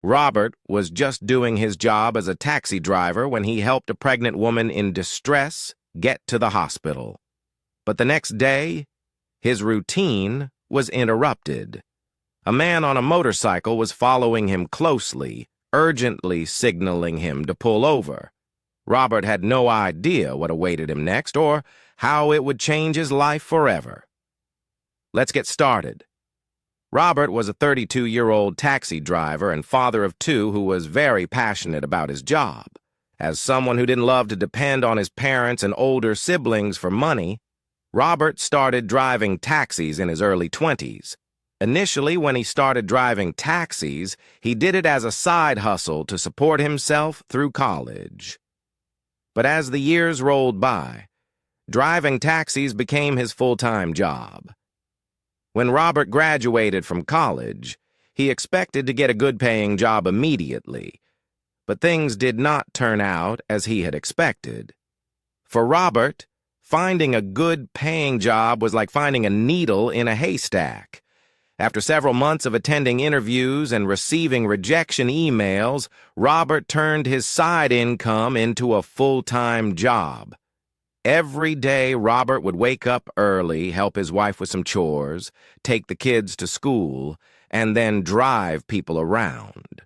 Robert was just doing his job as a taxi driver when he helped a pregnant woman in distress get to the hospital. But the next day, his routine was interrupted. A man on a motorcycle was following him closely, urgently signaling him to pull over. Robert had no idea what awaited him next or how it would change his life forever. Let's get started. Robert was a 32-year-old taxi driver and father of two who was very passionate about his job. As someone who didn't love to depend on his parents and older siblings for money, Robert started driving taxis in his early 20s. Initially, when he started driving taxis, he did it as a side hustle to support himself through college. But as the years rolled by, driving taxis became his full-time job. When Robert graduated from college, he expected to get a good-paying job immediately, but things did not turn out as he had expected. For Robert, finding a good-paying job was like finding a needle in a haystack. After several months of attending interviews and receiving rejection emails, Robert turned his side income into a full-time job. Every day, Robert would wake up early, help his wife with some chores, take the kids to school, and then drive people around.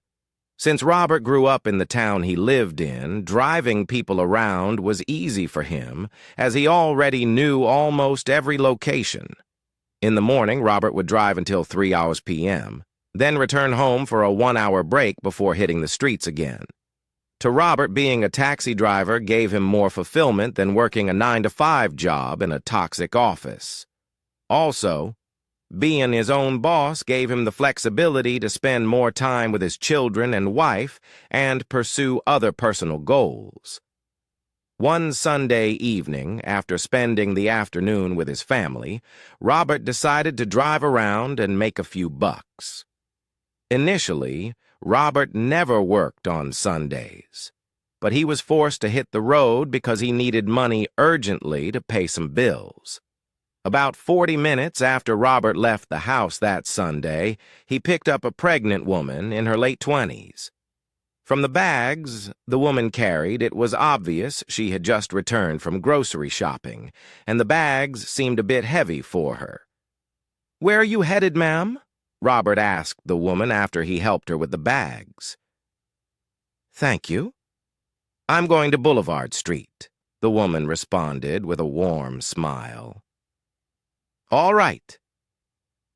Since Robert grew up in the town he lived in, driving people around was easy for him, as he already knew almost every location. In the morning, Robert would drive until 3 p.m., then return home for a 1-hour break before hitting the streets again. To Robert, being a taxi driver gave him more fulfillment than working a 9-to-5 job in a toxic office. Also, being his own boss gave him the flexibility to spend more time with his children and wife and pursue other personal goals. One Sunday evening, after spending the afternoon with his family, Robert decided to drive around and make a few bucks. Initially, Robert never worked on Sundays, but he was forced to hit the road because he needed money urgently to pay some bills. About 40 minutes after Robert left the house that Sunday, he picked up a pregnant woman in her late 20s. From the bags the woman carried, it was obvious she had just returned from grocery shopping, and the bags seemed a bit heavy for her. "Where are you headed, ma'am?" Robert asked the woman after he helped her with the bags. "Thank you. I'm going to Boulevard Street," the woman responded with a warm smile. "All right.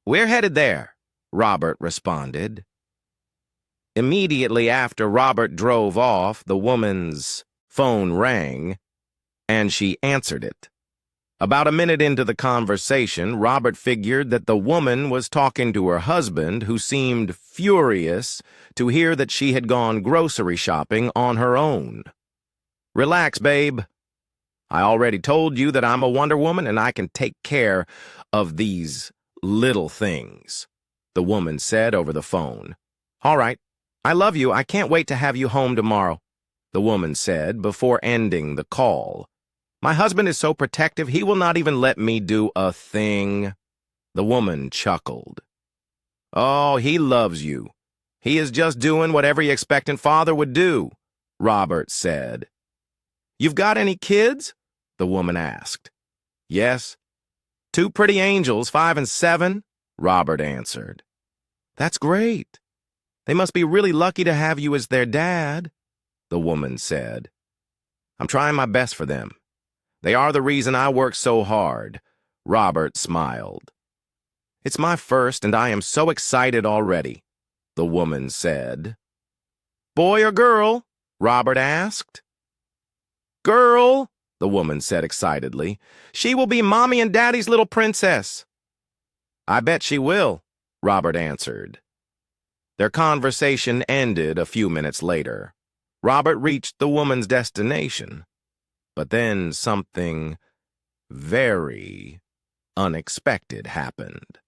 We're headed there," Robert responded. Immediately after Robert drove off, the woman's phone rang, and she answered it. About a minute into the conversation, Robert figured that the woman was talking to her husband, who seemed furious to hear that she had gone grocery shopping on her own. "Relax, babe. I already told you that I'm a Wonder Woman and I can take care of these little things," the woman said over the phone. "All right. I love you. I can't wait to have you home tomorrow," the woman said before ending the call. "My husband is so protective, he will not even let me do a thing." The woman chuckled. "Oh, he loves you. He is just doing what every expectant father would do," Robert said. "You've got any kids?" the woman asked. "Yes. 2 pretty angels, 5 and 7, Robert answered. "That's great. They must be really lucky to have you as their dad," the woman said. "I'm trying my best for them. They are the reason I work so hard," Robert smiled. "It's my first, and I am so excited already," the woman said. "Boy or girl?" Robert asked. "Girl," the woman said excitedly. "She will be Mommy and Daddy's little princess." "I bet she will," Robert answered. Their conversation ended a few minutes later. Robert reached the woman's destination. But then something very unexpected happened.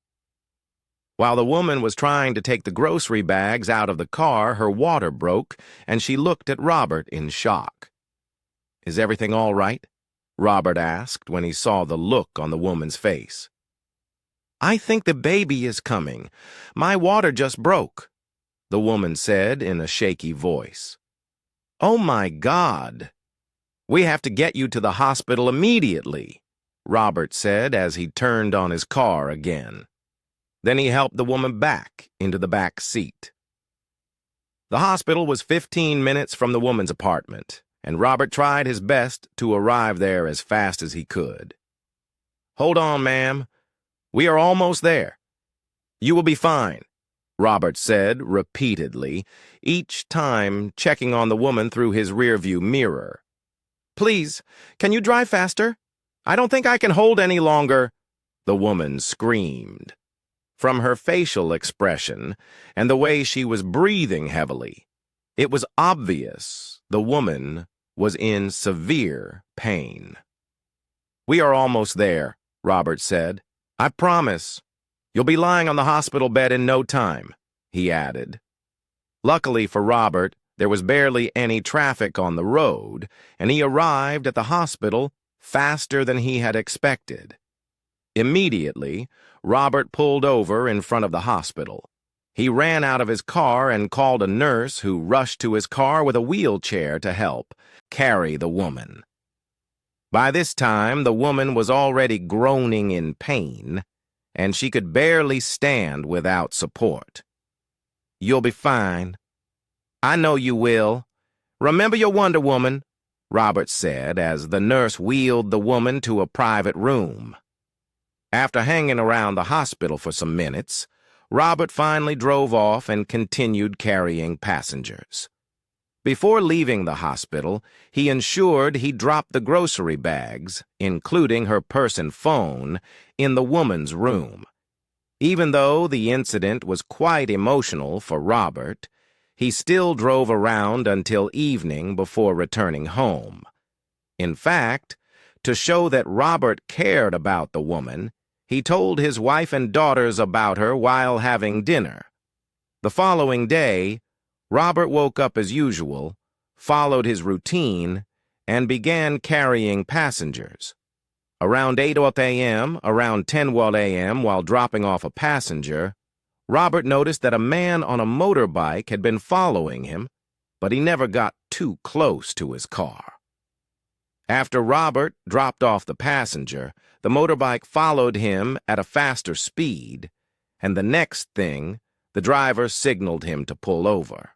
While the woman was trying to take the grocery bags out of the car, her water broke, and she looked at Robert in shock. "Is everything all right?" Robert asked when he saw the look on the woman's face. "I think the baby is coming. My water just broke," the woman said in a shaky voice. "Oh my God! We have to get you to the hospital immediately," Robert said as he turned on his car again. Then he helped the woman back into the back seat. The hospital was 15 minutes from the woman's apartment, and Robert tried his best to arrive there as fast as he could. "Hold on, ma'am. We are almost there. You will be fine," Robert said repeatedly, each time checking on the woman through his rearview mirror. "Please, can you drive faster? I don't think I can hold any longer," the woman screamed. From her facial expression and the way she was breathing heavily, it was obvious the woman was in severe pain. "We are almost there," Robert said. "I promise. You'll be lying on the hospital bed in no time," he added. Luckily for Robert, there was barely any traffic on the road, and he arrived at the hospital faster than he had expected. Immediately, Robert pulled over in front of the hospital. He ran out of his car and called a nurse who rushed to his car with a wheelchair to help carry the woman. By this time, the woman was already groaning in pain, and she could barely stand without support. "You'll be fine. I know you will. Remember your Wonder Woman," Robert said as the nurse wheeled the woman to a private room. After hanging around the hospital for some minutes, Robert finally drove off and continued carrying passengers. Before leaving the hospital, he ensured he dropped the grocery bags, including her purse and phone, in the woman's room. Even though the incident was quite emotional for Robert, he still drove around until evening before returning home. In fact, to show that Robert cared about the woman, he told his wife and daughters about her while having dinner. The following day, Robert woke up as usual, followed his routine, and began carrying passengers. Around 8 a.m., around 10 a.m., while dropping off a passenger, Robert noticed that a man on a motorbike had been following him, but he never got too close to his car. After Robert dropped off the passenger, the motorbike followed him at a faster speed, and the next thing, the driver signaled him to pull over.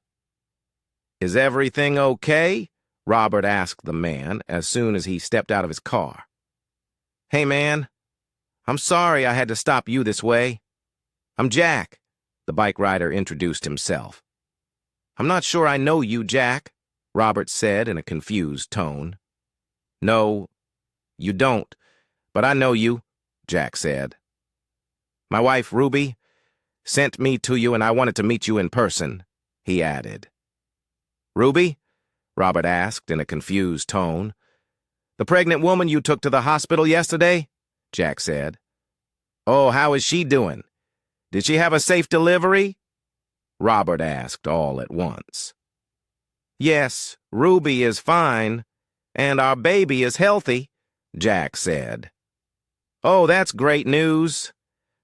"Is everything okay?" Robert asked the man as soon as he stepped out of his car. "Hey, man, I'm sorry I had to stop you this way. I'm Jack," the bike rider introduced himself. "I'm not sure I know you, Jack," Robert said in a confused tone. "No, you don't, but I know you," Jack said. "My wife, Ruby, sent me to you and I wanted to meet you in person," he added. "Ruby?" Robert asked in a confused tone. "The pregnant woman you took to the hospital yesterday?" Jack said. "Oh, how is she doing? Did she have a safe delivery?" Robert asked all at once. "Yes, Ruby is fine, and our baby is healthy," Jack said. "Oh, that's great news.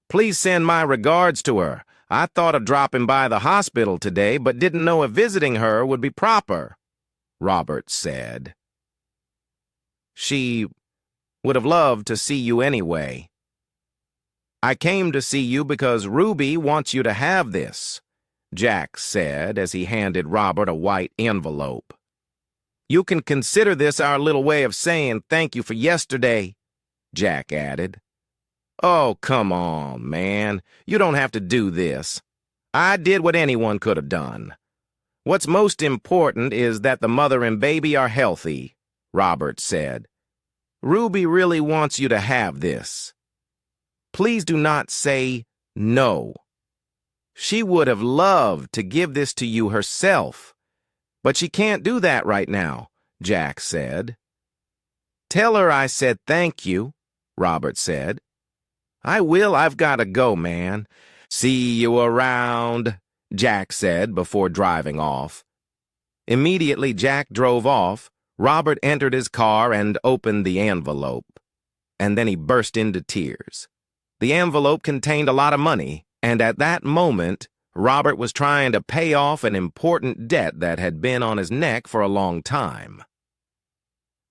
Please send my regards to her. I thought of dropping by the hospital today, but didn't know if visiting her would be proper," Robert said. "She would have loved to see you anyway. I came to see you because Ruby wants you to have this," Jack said as he handed Robert a white envelope. "You can consider this our little way of saying thank you for yesterday," Jack added. "Oh, come on, man. You don't have to do this. I did what anyone could have done. What's most important is that the mother and baby are healthy," Robert said. "Ruby really wants you to have this. Please do not say no. She would have loved to give this to you herself, but she can't do that right now," Jack said. "Tell her I said thank you," Robert said. "I will. I've got to go, man. See you around," Jack said before driving off. Immediately Jack drove off, Robert entered his car and opened the envelope. And then he burst into tears. The envelope contained a lot of money, and at that moment, Robert was trying to pay off an important debt that had been on his neck for a long time.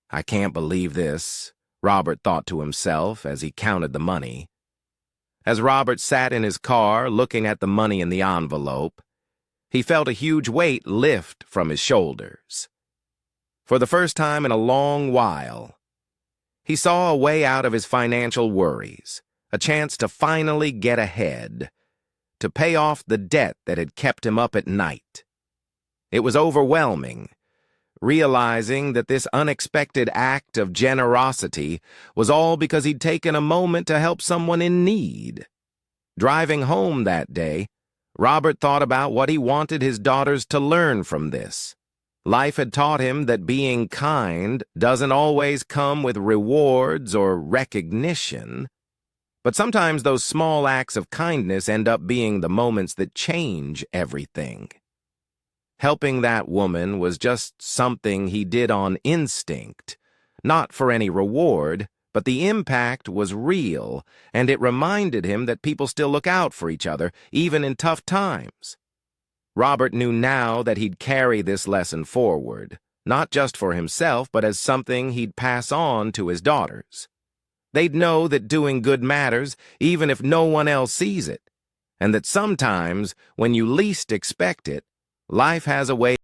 "I can't believe this," Robert thought to himself as he counted the money. As Robert sat in his car looking at the money in the envelope, he felt a huge weight lift from his shoulders. For the first time in a long while, he saw a way out of his financial worries, a chance to finally get ahead, to pay off the debt that had kept him up at night. It was overwhelming, realizing that this unexpected act of generosity was all because he'd taken a moment to help someone in need. Driving home that day, Robert thought about what he wanted his daughters to learn from this. Life had taught him that being kind doesn't always come with rewards or recognition, but sometimes those small acts of kindness end up being the moments that change everything. Helping that woman was just something he did on instinct, not for any reward, but the impact was real, and it reminded him that people still look out for each other, even in tough times. Robert knew now that he'd carry this lesson forward, not just for himself, but as something he'd pass on to his daughters. They'd know that doing good matters, even if no one else sees it, and that sometimes, when you least expect it, life has a way